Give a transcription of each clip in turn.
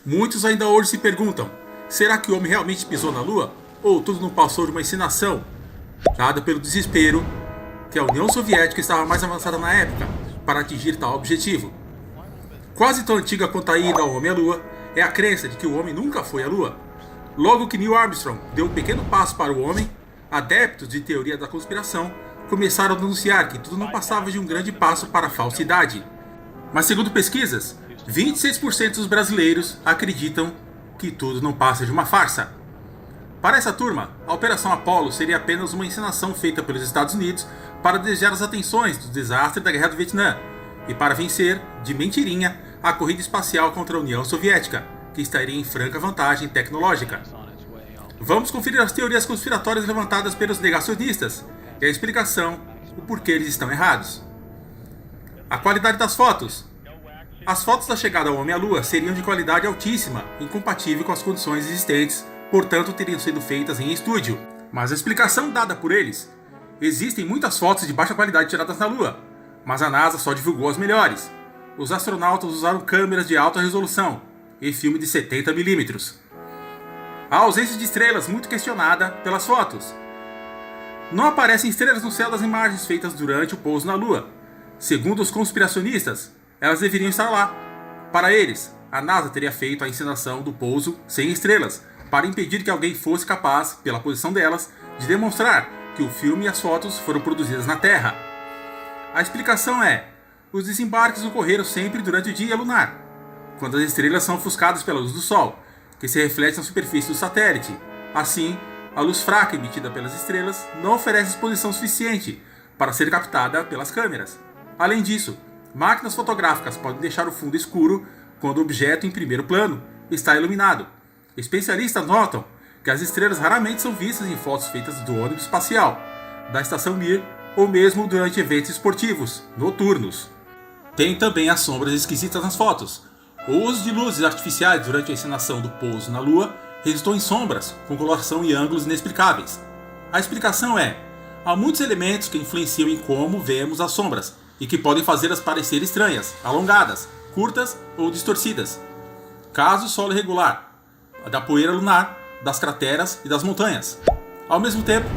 Muitos ainda hoje se perguntam, será que o homem realmente pisou na Lua? Ou tudo não passou de uma encenação, dada pelo desespero que a União Soviética estava mais avançada na época para atingir tal objetivo? Quase tão antiga quanto a ida ao homem à Lua é a crença de que o homem nunca foi à Lua. Logo que Neil Armstrong deu um pequeno passo para o homem, adeptos de teoria da conspiração começaram a denunciar que tudo não passava de um grande passo para a falsidade. Mas segundo pesquisas, 26% dos brasileiros acreditam que tudo não passa de uma farsa. Para essa turma, a Operação Apollo seria apenas uma encenação feita pelos Estados Unidos para desviar as atenções do desastre da Guerra do Vietnã e para vencer, de mentirinha, a corrida espacial contra a União Soviética, que estaria em franca vantagem tecnológica. Vamos conferir as teorias conspiratórias levantadas pelos negacionistas e a explicação, o porquê eles estão errados. A qualidade das fotos. As fotos da chegada ao homem à Lua seriam de qualidade altíssima, incompatível com as condições existentes, portanto teriam sido feitas em estúdio. Mas a explicação dada por eles: existem muitas fotos de baixa qualidade tiradas na Lua, mas a NASA só divulgou as melhores. Os astronautas usaram câmeras de alta resolução e filme de 70mm. A ausência de estrelas muito questionada pelas fotos. Não aparecem estrelas no céu das imagens feitas durante o pouso na Lua. Segundo os conspiracionistas, elas deveriam estar lá. Para eles, a NASA teria feito a encenação do pouso sem estrelas, para impedir que alguém fosse capaz, pela posição delas, de demonstrar que o filme e as fotos foram produzidas na Terra. A explicação é: os desembarques ocorreram sempre durante o dia lunar, quando as estrelas são ofuscadas pela luz do Sol, que se reflete na superfície do satélite. Assim, a luz fraca emitida pelas estrelas não oferece exposição suficiente para ser captada pelas câmeras. Além disso, máquinas fotográficas podem deixar o fundo escuro quando o objeto em primeiro plano está iluminado. Especialistas notam que as estrelas raramente são vistas em fotos feitas do ônibus espacial, da estação Mir ou mesmo durante eventos esportivos noturnos. Tem também as sombras esquisitas nas fotos. O uso de luzes artificiais durante a encenação do pouso na Lua resultou em sombras com coloração e ângulos inexplicáveis. A explicação é: há muitos elementos que influenciam em como vemos as sombras e que podem fazê-las parecer estranhas, alongadas, curtas ou distorcidas. Caso solo irregular, da poeira lunar, das crateras e das montanhas. Ao mesmo tempo,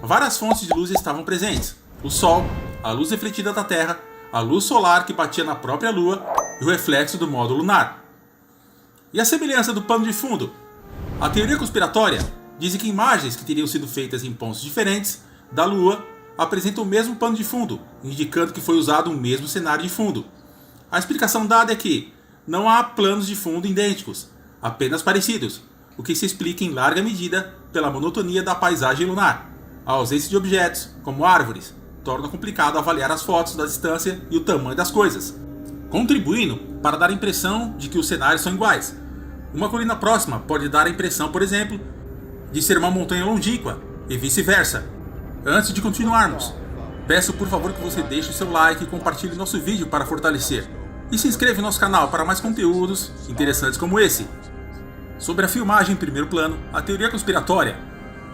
várias fontes de luz estavam presentes: o Sol, a luz refletida da Terra, a luz solar que batia na própria Lua e o reflexo do módulo lunar. E a semelhança do pano de fundo? A teoria conspiratória diz que imagens que teriam sido feitas em pontos diferentes da Lua apresentam o mesmo pano de fundo, indicando que foi usado o mesmo cenário de fundo. A explicação dada é que não há planos de fundo idênticos, apenas parecidos, o que se explica em larga medida pela monotonia da paisagem lunar. A ausência de objetos, como árvores, torna complicado avaliar as fotos da distância e o tamanho das coisas, contribuindo para dar a impressão de que os cenários são iguais. Uma colina próxima pode dar a impressão, por exemplo, de ser uma montanha longínqua e vice-versa. Antes de continuarmos, peço por favor que você deixe o seu like e compartilhe nosso vídeo para fortalecer. E se inscreva em nosso canal para mais conteúdos interessantes como esse. Sobre a filmagem em primeiro plano, a teoria conspiratória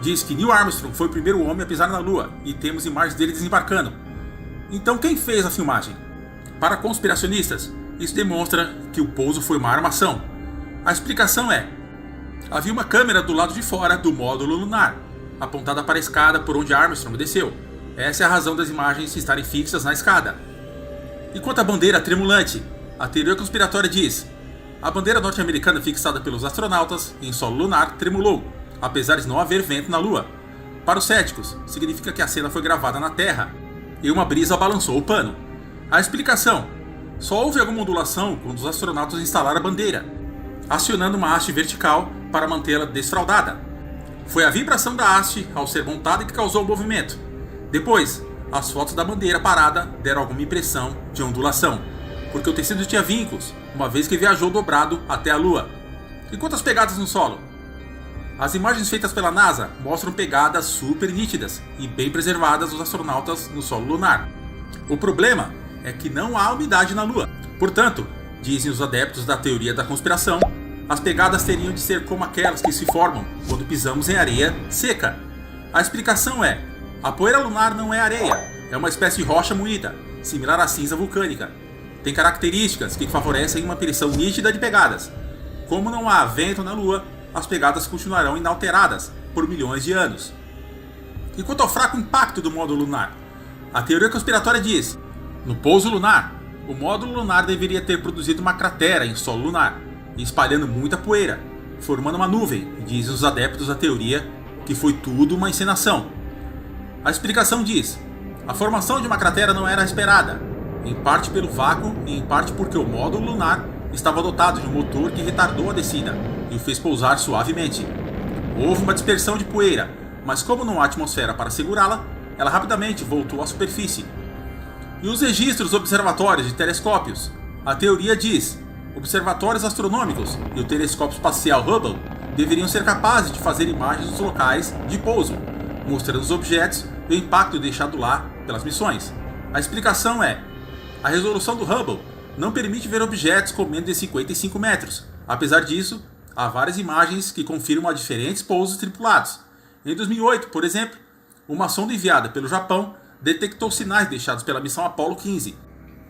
diz que Neil Armstrong foi o primeiro homem a pisar na Lua e temos imagens dele desembarcando. Então quem fez a filmagem? Para conspiracionistas, isso demonstra que o pouso foi uma armação. A explicação é: havia uma câmera do lado de fora do módulo lunar, apontada para a escada por onde Armstrong desceu. Essa é a razão das imagens estarem fixas na escada. E quanto à bandeira tremulante, a teoria conspiratória diz: a bandeira norte-americana fixada pelos astronautas em solo lunar tremulou, apesar de não haver vento na Lua. Para os céticos, significa que a cena foi gravada na Terra e uma brisa balançou o pano. A explicação: só houve alguma ondulação quando os astronautas instalaram a bandeira, acionando uma haste vertical para mantê-la desfraldada. Foi a vibração da haste ao ser montada que causou o movimento. Depois, as fotos da bandeira parada deram alguma impressão de ondulação, porque o tecido tinha vincos, uma vez que viajou dobrado até a Lua. E quanto às pegadas no solo? As imagens feitas pela NASA mostram pegadas super nítidas e bem preservadas dos astronautas no solo lunar. O problema é que não há umidade na Lua. Portanto, dizem os adeptos da teoria da conspiração, as pegadas teriam de ser como aquelas que se formam quando pisamos em areia seca. A explicação é: a poeira lunar não é areia, é uma espécie de rocha moída, similar à cinza vulcânica. Tem características que favorecem uma aparição nítida de pegadas. como não há vento na Lua, as pegadas continuarão inalteradas por milhões de anos. E quanto ao fraco impacto do módulo lunar, a teoria conspiratória diz: no pouso lunar, o módulo lunar deveria ter produzido uma cratera em solo lunar, espalhando muita poeira, formando uma nuvem, e dizem os adeptos da teoria que foi tudo uma encenação. A explicação diz: a formação de uma cratera não era esperada, em parte pelo vácuo e em parte porque o módulo lunar estava dotado de um motor que retardou a descida e o fez pousar suavemente. Houve uma dispersão de poeira, mas como não há atmosfera para segurá-la, ela rapidamente voltou à superfície. E os registros observatórios de telescópios? A teoria diz: observatórios astronômicos e o telescópio espacial Hubble deveriam ser capazes de fazer imagens dos locais de pouso, mostrando os objetos e o impacto deixado lá pelas missões. A explicação é: a resolução do Hubble não permite ver objetos com menos de 55 metros. Apesar disso, há várias imagens que confirmam a diferentes pousos tripulados. Em 2008, por exemplo, uma sonda enviada pelo Japão detectou sinais deixados pela missão Apollo 15.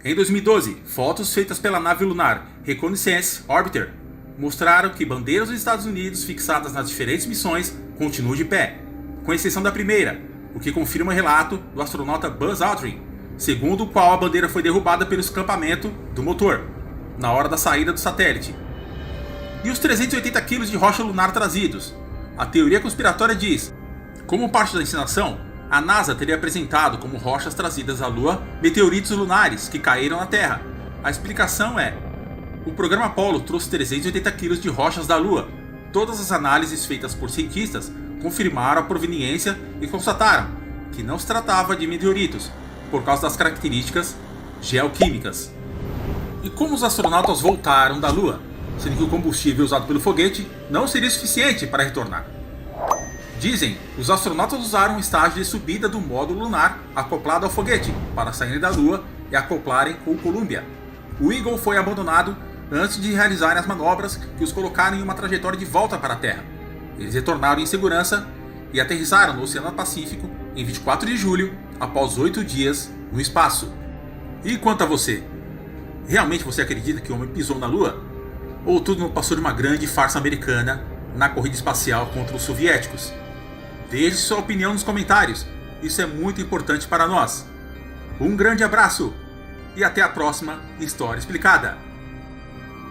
Em 2012, fotos feitas pela nave lunar Reconnaissance Orbiter mostraram que bandeiras dos Estados Unidos fixadas nas diferentes missões continuam de pé, com exceção da primeira, o que confirma o relato do astronauta Buzz Aldrin, segundo o qual a bandeira foi derrubada pelo escapamento do motor, na hora da saída do satélite. E os 380 kg de rocha lunar trazidos? A teoria conspiratória diz: como parte da encenação, a NASA teria apresentado como rochas trazidas à Lua meteoritos lunares que caíram na Terra. A explicação é: o programa Apollo trouxe 380 kg de rochas da Lua. Todas as análises feitas por cientistas confirmaram a proveniência e constataram que não se tratava de meteoritos, por causa das características geoquímicas. E como os astronautas voltaram da Lua, sendo que o combustível usado pelo foguete não seria suficiente para retornar? Dizem, os astronautas usaram um estágio de subida do módulo lunar acoplado ao foguete para saírem da Lua e acoplarem com o Columbia. O Eagle foi abandonado antes de realizarem as manobras que os colocaram em uma trajetória de volta para a Terra. Eles retornaram em segurança e aterrissaram no Oceano Pacífico em 24 de julho, após 8 dias no espaço. E quanto a você? Realmente você acredita que o homem pisou na Lua? Ou tudo não passou de uma grande farsa americana na corrida espacial contra os soviéticos? Deixe sua opinião nos comentários, isso é muito importante para nós. Um grande abraço e até a próxima História Explicada.